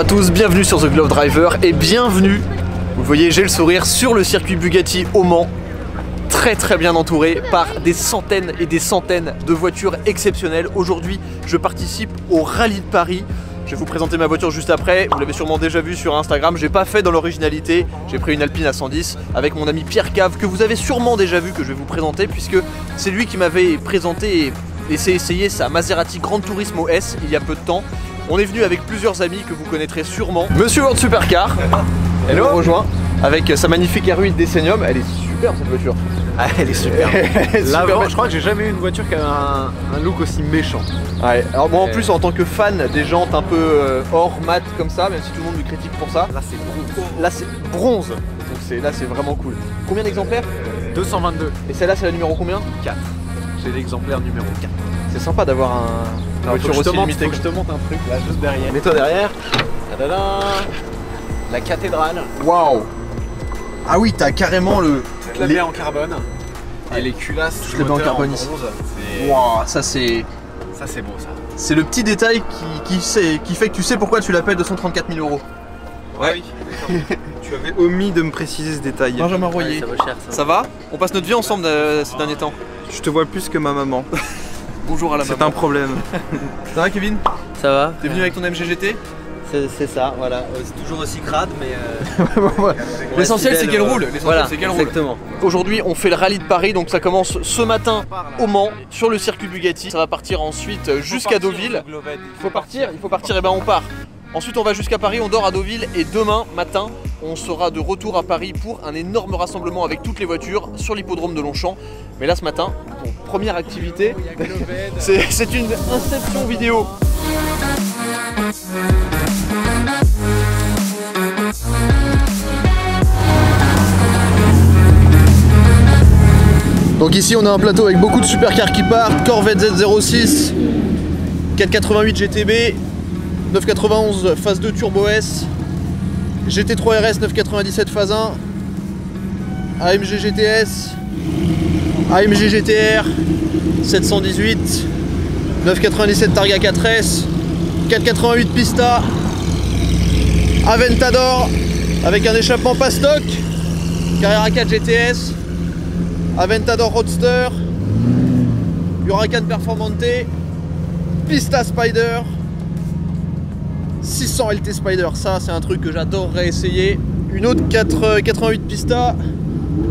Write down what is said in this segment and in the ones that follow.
à tous, bienvenue sur The Glove Driver et bienvenue, vous voyez j'ai le sourire, sur le circuit Bugatti au Mans, très bien entouré par des centaines et des centaines de voitures exceptionnelles. Aujourd'hui je participe au Rallye de Paris. Je vais vous présenter ma voiture juste après, vous l'avez sûrement déjà vu sur Instagram, j'ai pas fait dans l'originalité, j'ai pris une Alpine A 110 avec mon ami Pierre Cave que vous avez sûrement déjà vu, que je vais vous présenter puisque c'est lui qui m'avait présenté et laissé essayer sa Maserati Gran Turismo S il y a peu de temps. On est venu avec plusieurs amis que vous connaîtrez sûrement. Monsieur World Supercar, elle nous rejoint avec sa magnifique R8 Decennium, elle est super cette voiture. Ah, elle est super. Là, je crois que j'ai jamais eu une voiture qui a un look aussi méchant. Ouais, alors moi en plus en tant que fan des jantes un peu or mat comme ça, même si tout le monde me critique pour ça. Là c'est bronze. Là c'est bronze. Donc là c'est vraiment cool. Combien d'exemplaires? 222. Et celle-là c'est la numéro combien? 4. C'est l'exemplaire numéro 4. C'est sympa d'avoir une voiture aussi limitée. Faut que je te montre un truc là juste derrière. Mets-toi derrière. Tadadam. La cathédrale. Waouh. Ah oui, t'as carrément le... Je l'ai en carbone. Et les culasses, je l'ai en carbone ici. Waouh, ça c'est... Ça c'est beau ça. C'est le petit détail qui fait que tu sais pourquoi tu l'appelles 234 000 €. Ouais. Tu avais omis de me préciser ce détail. Benjamin Royer. Ça vaut cher ça. Ça va? On passe notre vie ensemble ces derniers temps. Je te vois plus que ma maman. Bonjour à la maman. C'est un problème. Ça va Kevin? Ça va? T'es venu avec ton MGGT? C'est ça, voilà. C'est toujours aussi crade, mais... L'essentiel c'est qu'elle roule. Voilà, c'est qu'elle roule. exactement. Aujourd'hui on fait le rallye de Paris, donc ça commence ce matin au Mans, sur le circuit Bugatti. Ça va partir ensuite jusqu'à Deauville. Il faut partir, et ben on part. Ensuite on va jusqu'à Paris, on dort à Deauville et demain matin on sera de retour à Paris pour un énorme rassemblement avec toutes les voitures sur l'hippodrome de Longchamp. Mais là ce matin, première activité, c'est une inception vidéo. Donc ici on a un plateau avec beaucoup de supercars qui partent, Corvette Z06, 488 GTB, 991 phase 2 Turbo S, GT3 RS 997 phase 1, AMG GTS, AMG GTR 718, 997 Targa 4S, 488 Pista, Aventador avec un échappement pas stock, Carrera 4 GTS, Aventador Roadster, Huracan Performante, Pista Spider, 600 LT Spider, ça c'est un truc que j'adorerais essayer. Une autre 88 Pista,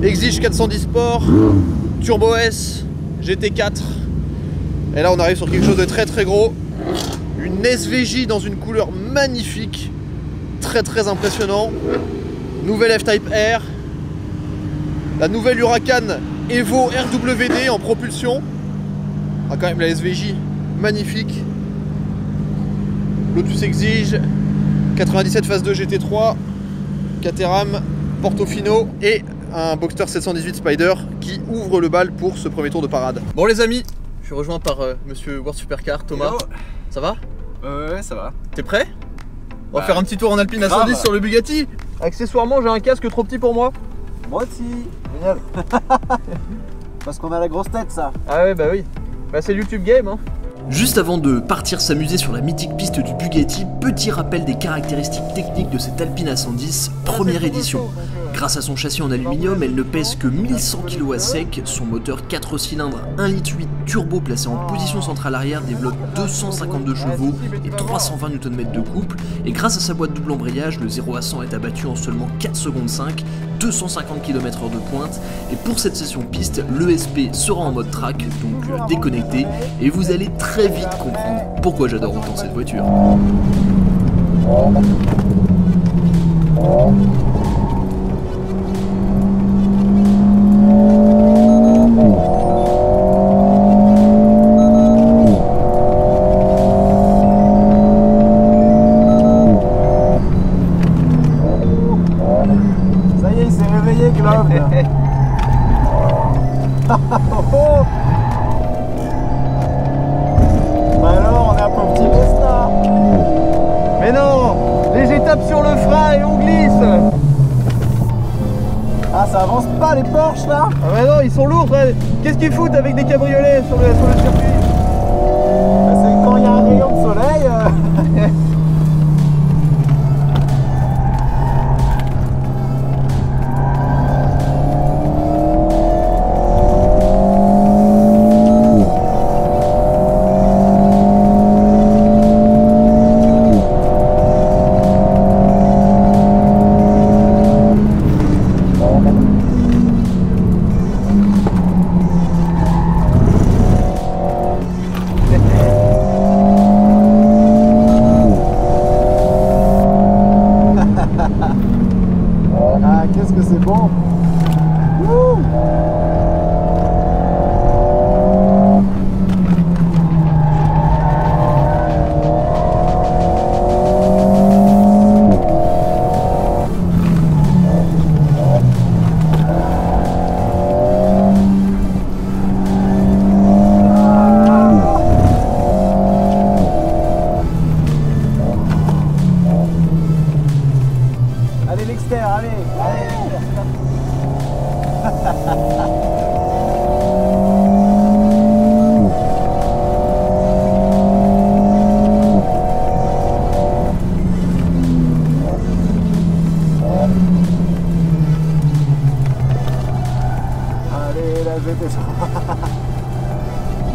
Exige 410 Sport, Turbo S, GT4. Et là on arrive sur quelque chose de très gros. Une SVJ dans une couleur magnifique, très impressionnant. Nouvelle F-Type R. La nouvelle Huracan Evo RWD en propulsion. Ah quand même la SVJ, magnifique. Lotus Exige, 97 phase 2 GT3, Caterham, Portofino et un Boxster 718 Spider qui ouvre le bal pour ce premier tour de parade. Bon les amis, je suis rejoint par monsieur World Supercar, Thomas. Hello. Ça va? Ouais ça va. T'es prêt? On va faire un petit tour en Alpine à 110 sur le Bugatti. Accessoirement j'ai un casque trop petit pour moi. Moi aussi, génial. Parce qu'on a la grosse tête ça. Ah ouais bah oui, bah c'est YouTube Game hein. Juste avant de partir s'amuser sur la mythique piste du Bugatti, petit rappel des caractéristiques techniques de cette Alpine A110 première édition. Grâce à son châssis en aluminium, elle ne pèse que 1100 kg à sec, son moteur 4 cylindres 1,8 litre turbo placé en position centrale arrière développe 252 chevaux et 320 Nm de couple, et grâce à sa boîte double embrayage, le 0 à 100 est abattu en seulement 4 secondes 5, 250 km/h de pointe, et pour cette session piste, l'ESP sera en mode track, donc déconnecté, et vous allez très vite comprendre pourquoi j'adore autant cette voiture. Ça y est, il s'est réveillé, Glove. Bah alors, on est un peu optimiste là. Mais non, les étapes sur le frein et on glisse. Ah, ça avance pas les Porsche là. Ah bah non, ils sont lourds. Qu'est-ce qu'ils foutent avec des cabriolets sur le circuit? Bah, c'est quand il y a un rayon de soleil.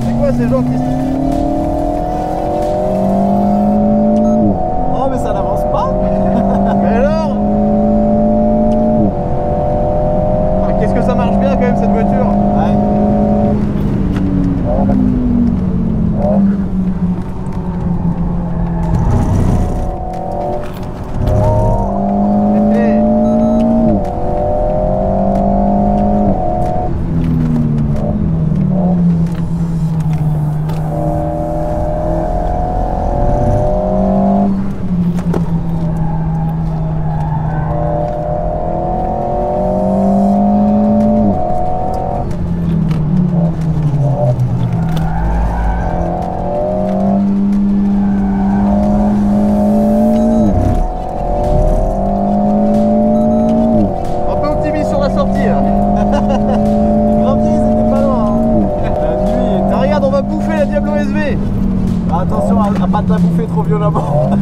C'est quoi ces gens qui... Oh mais ça n'avance pas. Mais alors ah, qu'est-ce que ça marche bien quand même cette voiture. Ouais. Attention à pas te la bouffer trop violemment. Ça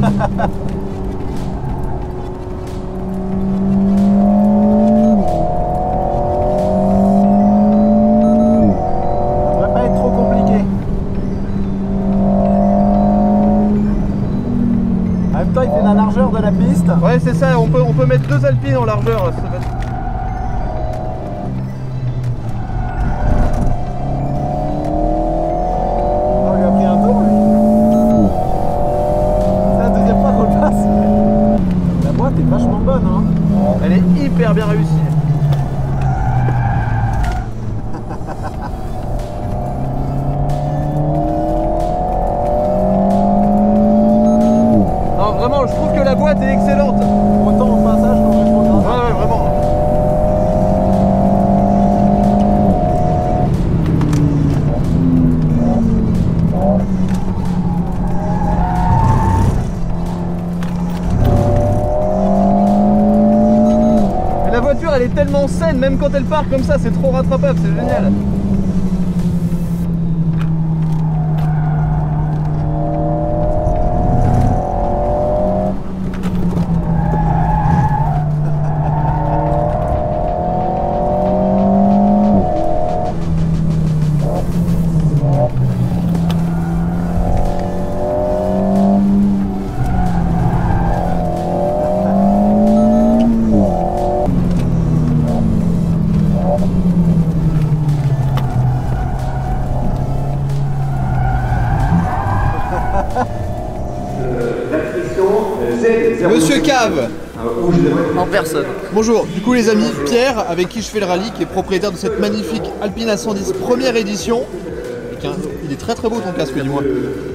devrait pas être trop compliqué. En même temps il fait la largeur de la piste. Ouais c'est ça, on peut mettre 2 alpines en largeur. Ça va... Vachement bonne hein. Elle est hyper bien réussie. Non vraiment je trouve que la boîte est excellente. Autant au passage qu'en rétrograde. Ouais vraiment. Elle est tellement saine, même quand elle part comme ça, c'est trop rattrapable, c'est génial. Monsieur Cave en personne. Bonjour, du coup les amis, Pierre, avec qui je fais le rallye, qui est propriétaire de cette magnifique Alpine A110 première édition. Il est très très beau ton casque, dis-moi.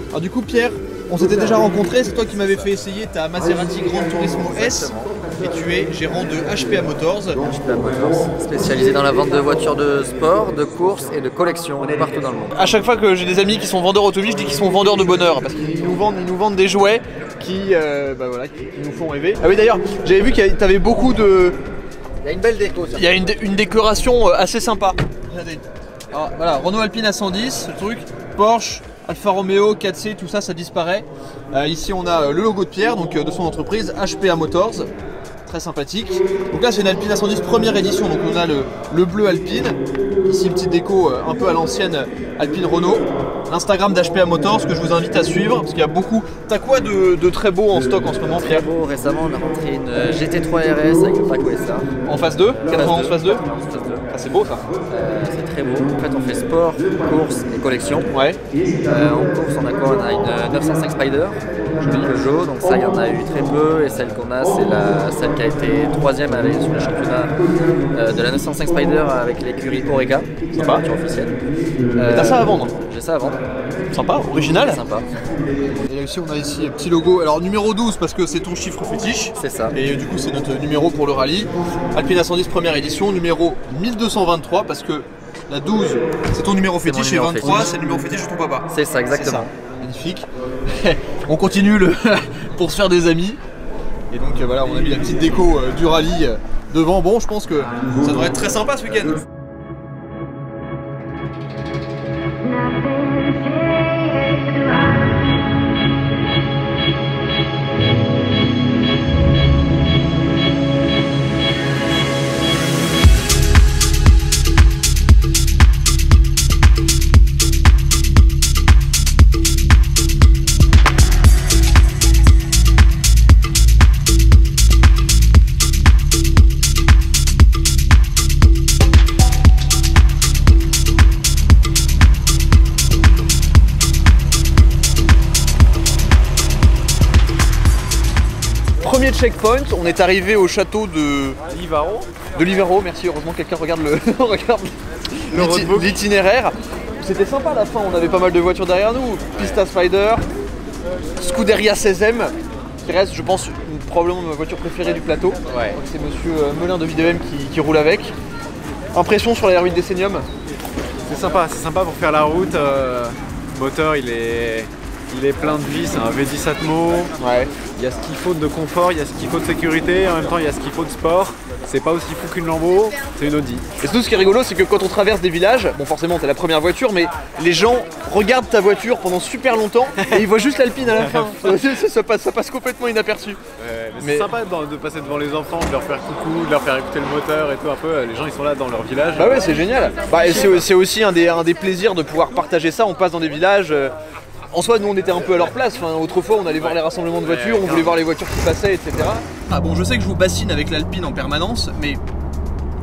Alors du coup Pierre, on s'était déjà rencontrés, c'est toi qui m'avais fait essayer ta Maserati Gran Turismo S. Et tu es gérant de HPA Motors. HPA Motors, spécialisé dans la vente de voitures de sport, de course et de collection partout dans le monde. À chaque fois que j'ai des amis qui sont vendeurs automobile, je dis qu'ils sont vendeurs de bonheur parce qu'ils nous vendent des jouets qui nous font rêver. Ah oui d'ailleurs, j'avais vu que tu avais beaucoup de... Il y a une belle déco. Il y a une décoration assez sympa. Regardez. Alors, voilà, Renault Alpine A110, ce truc, Porsche, Alfa Romeo, 4C, tout ça, ça disparaît. Ici on a le logo de Pierre, donc de son entreprise, HPA Motors. Très sympathique. Donc là c'est une Alpine A110 première édition, donc on a le bleu Alpine. Ici une petite déco un peu à l'ancienne Alpine Renault. L'Instagram d'HPA Motors que je vous invite à suivre parce qu'il y a beaucoup. T'as quoi de très beau en stock en ce moment, Pierre? Très beau, récemment on a rentré une GT3 RS avec le pack OSA. En phase 2, 91 phase 2. Ah, c'est beau ça. C'est très beau. En fait on fait sport, course et collection. Ouais. En course on a quoi? On a une 905 Spider. Jolie Peugeot, donc ça il y en a eu très peu et celle qu'on a c'est celle qui a été 3ème sur le championnat de la 905 Spider avec l'écurie Oreca, sympa, voiture officielle. T'as ça à vendre? J'ai ça à vendre. Sympa, original. Sympa. Et là aussi on a ici un petit logo, alors numéro 12 parce que c'est ton chiffre fétiche. C'est ça. Et du coup c'est notre numéro pour le rallye. Alpine A110 première édition, numéro 1223 parce que la 12 c'est ton numéro fétiche et 23 c'est le numéro fétiche de ton papa. C'est ça, exactement. Magnifique. On continue pour se faire des amis. Et donc voilà, on a mis la petite déco du rallye devant. Bon, je pense que ça devrait être très sympa ce week-end. premier checkpoint, on est arrivé au château de Livaro. Livaro, merci, heureusement quelqu'un regarde l'itinéraire. C'était sympa à la fin, on avait pas mal de voitures derrière nous, Pista Spider, Scuderia 16M, qui reste je pense probablement ma voiture préférée du plateau. Ouais. C'est monsieur Melin de Videm qui roule avec. Impression sur la R8 Decennium. C'est sympa pour faire la route. Le moteur il est plein de vie, c'est un V10 Atmo. Ouais. Il y a ce qu'il faut de confort, il y a ce qu'il faut de sécurité, en même temps il y a ce qu'il faut de sport. C'est pas aussi fou qu'une Lambo, c'est une Audi. Et surtout ce qui est rigolo, c'est que quand on traverse des villages, bon forcément t'es la première voiture, mais les gens regardent ta voiture pendant super longtemps et ils voient juste l'Alpine à la fin. ça passe complètement inaperçu. Mais c'est sympa de passer devant les enfants, de leur faire coucou, de leur faire écouter le moteur et tout un peu. Les gens ils sont là dans leur village. Bah ouais, c'est génial. Bah, et c'est aussi un des plaisirs de pouvoir partager ça. On passe dans des villages. En soi, nous on était un peu à leur place. Enfin, autrefois, on allait voir les rassemblements de voitures, on voulait voir les voitures qui passaient, etc. Ah bon, je sais que je vous bassine avec l'Alpine en permanence, mais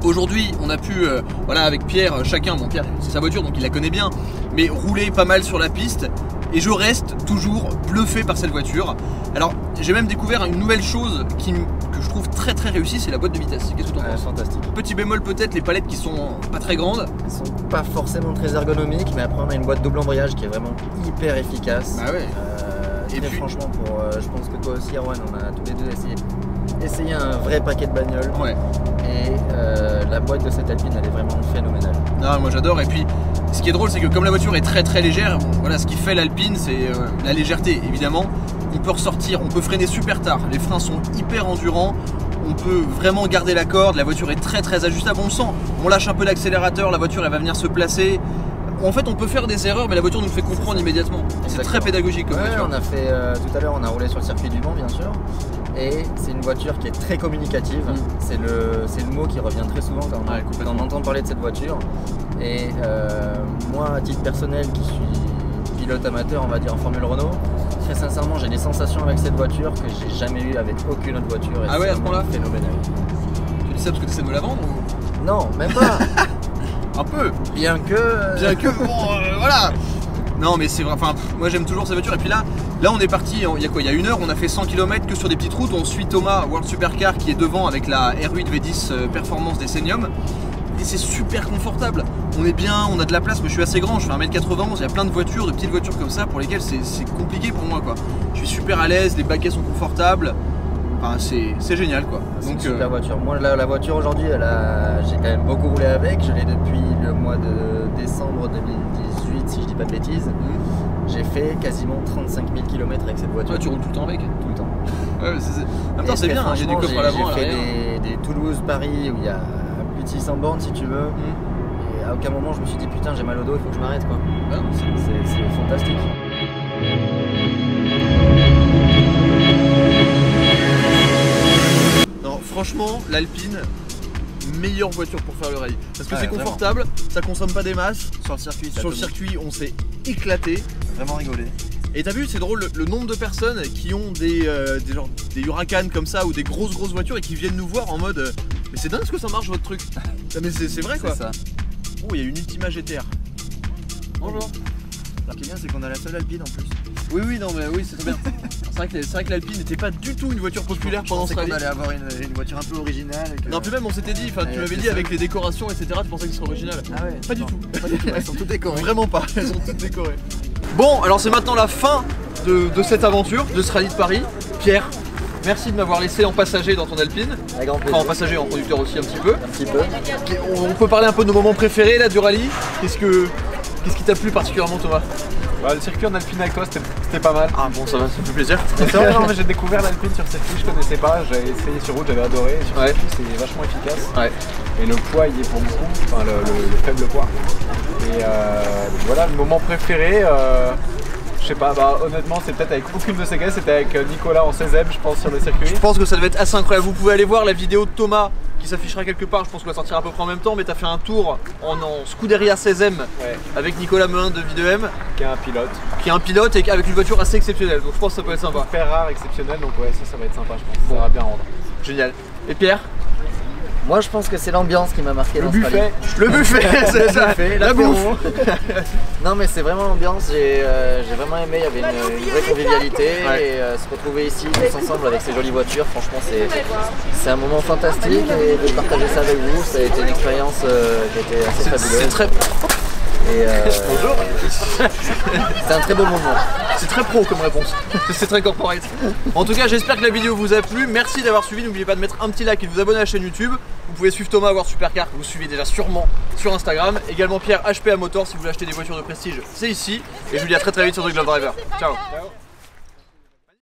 aujourd'hui, on a pu, voilà, avec Pierre, chacun, bon Pierre, c'est sa voiture donc il la connaît bien, mais rouler pas mal sur la piste. Et je reste toujours bluffé par cette voiture. Alors, j'ai même découvert une nouvelle chose que je trouve très réussie, c'est la boîte de vitesse. Qu'est-ce que tu en penses? Fantastique. Petit bémol peut-être, les palettes qui sont pas très grandes. Ils sont pas forcément très ergonomiques, mais après on a une boîte double embrayage qui est vraiment hyper efficace. Bah ouais. Et puis franchement, je pense que toi aussi, Erwan, on a tous les deux essayé un vrai paquet de bagnoles. Ouais. Et la boîte de cette Alpine, elle est vraiment phénoménale. Non, moi j'adore. Et puis, ce qui est drôle, c'est que comme la voiture est très légère, bon, voilà, ce qui fait l'Alpine, c'est la légèreté, évidemment. On peut ressortir, on peut freiner super tard. Les freins sont hyper endurants. On peut vraiment garder la corde. La voiture est très ajustable. On le sent. On lâche un peu l'accélérateur. La voiture, elle va venir se placer. En fait, on peut faire des erreurs, mais la voiture nous le fait comprendre immédiatement. C'est très pédagogique comme voiture. On a fait tout à l'heure, on a roulé sur le circuit du Mans, bien sûr. Et c'est une voiture qui est très communicative. C'est le mot qui revient très souvent quand on entend parler de cette voiture. Et moi, à titre personnel, qui suis pilote amateur, on va dire en Formule Renault, très sincèrement, j'ai des sensations avec cette voiture que j'ai jamais eu avec aucune autre voiture. Et ah ouais, à ce moment-là, phénoménal. Tu dis ça parce que tu essaies de me la vendre ou... Non, même pas. Un peu. Bien que bon, voilà. Non mais c'est vrai, enfin moi j'aime toujours cette voiture. Et puis là on est parti, il y a quoi, il y a 1 heure, on a fait 100 km que sur des petites routes. On suit Thomas World Supercar qui est devant avec la R8 V10 Performance Decennium. Et c'est super confortable. On est bien, on a de la place, mais je suis assez grand, je fais 1m91, il y a plein de voitures, de petites voitures comme ça pour lesquelles c'est compliqué pour moi quoi. Je suis super à l'aise, les baquets sont confortables. Enfin, c'est génial quoi. C'est une super voiture. Moi la voiture aujourd'hui, j'ai quand même beaucoup roulé avec. Je l'ai depuis le mois de décembre 2018 si je dis pas de bêtises. J'ai fait quasiment 35 000 km avec cette voiture. Ouais, tu roules tout le temps avec? Tout le temps. Ouais, en même temps c'est bien, j'ai du coffre à l'avant. J'ai fait des Toulouse-Paris où il y a plus de 600 bornes si tu veux. Et à aucun moment je me suis dit putain j'ai mal au dos, il faut que je m'arrête quoi. C'est fantastique. Franchement, l'Alpine, meilleure voiture pour faire le rallye. Parce que c'est vraiment confortable, ça consomme pas des masses. Sur le circuit, Sur le circuit, on s'est éclaté. Vraiment rigolé. Et t'as vu, c'est drôle, le nombre de personnes qui ont des Huracan comme ça ou des grosses voitures et qui viennent nous voir en mode mais c'est dingue ce que ça marche votre truc. Mais c'est vrai quoi. C'est ça. Oh, il y a une Ultima GTR. Bonjour. Ce qui est bien, c'est qu'on a la seule Alpine en plus. Oui, non, mais oui, c'est très bien. C'est vrai que l'Alpine n'était pas du tout une voiture populaire pendant ce rallye. On allait avoir une voiture un peu originale. Non, puis même on s'était dit, enfin tu m'avais dit avec les décorations, etc., tu pensais que ce serait original. Ah ouais. Pas du tout. Elles sont toutes décorées. Vraiment pas, elles sont toutes décorées. Bon, alors c'est maintenant la fin de cette aventure, de ce rallye de Paris. Pierre, merci de m'avoir laissé en passager dans ton Alpine. Avec grand plaisir. Enfin en passager, en conducteur aussi un petit peu. Un petit peu. On peut parler un peu de nos moments préférés là du rallye. Qu'est-ce qui t'a plu particulièrement Thomas? Le circuit en Alpine avec toi c'était pas mal. Ah bon, ça va, ça me fait plaisir. C'est vrai, non, mais j'ai découvert l'Alpine sur circuit, je connaissais pas, j'avais essayé sur route, j'avais adoré. Sur circuit c'est vachement efficace. Ouais. Et le poids il est pour beaucoup, enfin le faible poids. Et voilà, le moment préféré, je sais pas, honnêtement c'est peut-être avec aucune de ces gars, c'était avec Nicolas en 16ème je pense sur le circuit. Je pense que ça devait être assez incroyable. Vous pouvez aller voir la vidéo de Thomas qui s'affichera quelque part, je pense qu'on va sortir à peu près en même temps, mais t'as fait un tour en Scuderia 16M avec Nicolas Melin de Videm, qui est un pilote. Et avec une voiture assez exceptionnelle, donc je pense que ça peut être sympa. Super rare, exceptionnel, donc ouais ça va être sympa je pense, ça va bien rendre. Génial. Et Pierre? Moi je pense que c'est l'ambiance qui m'a marqué Le dans ce rallye. buffet. Le buffet, c'est ça, la bouffe. Non mais c'est vraiment l'ambiance, j'ai vraiment aimé, il y avait une vraie convivialité et se retrouver ici tous ensemble avec ces jolies voitures, franchement c'est un moment fantastique et de partager ça avec vous, ça a été une expérience qui a été assez fabuleuse. C'est très... Et Bonjour. c'est un très beau moment. C'est très pro comme réponse. C'est très corporate. En tout cas, j'espère que la vidéo vous a plu. Merci d'avoir suivi. N'oubliez pas de mettre un petit like et de vous abonner à la chaîne YouTube. Vous pouvez suivre Thomas World Supercar, que vous suivez déjà sûrement sur Instagram. Également Pierre HPA Motor, si vous voulez acheter des voitures de prestige, c'est ici. Et je vous dis à très vite sur The Glove Driver. Ciao.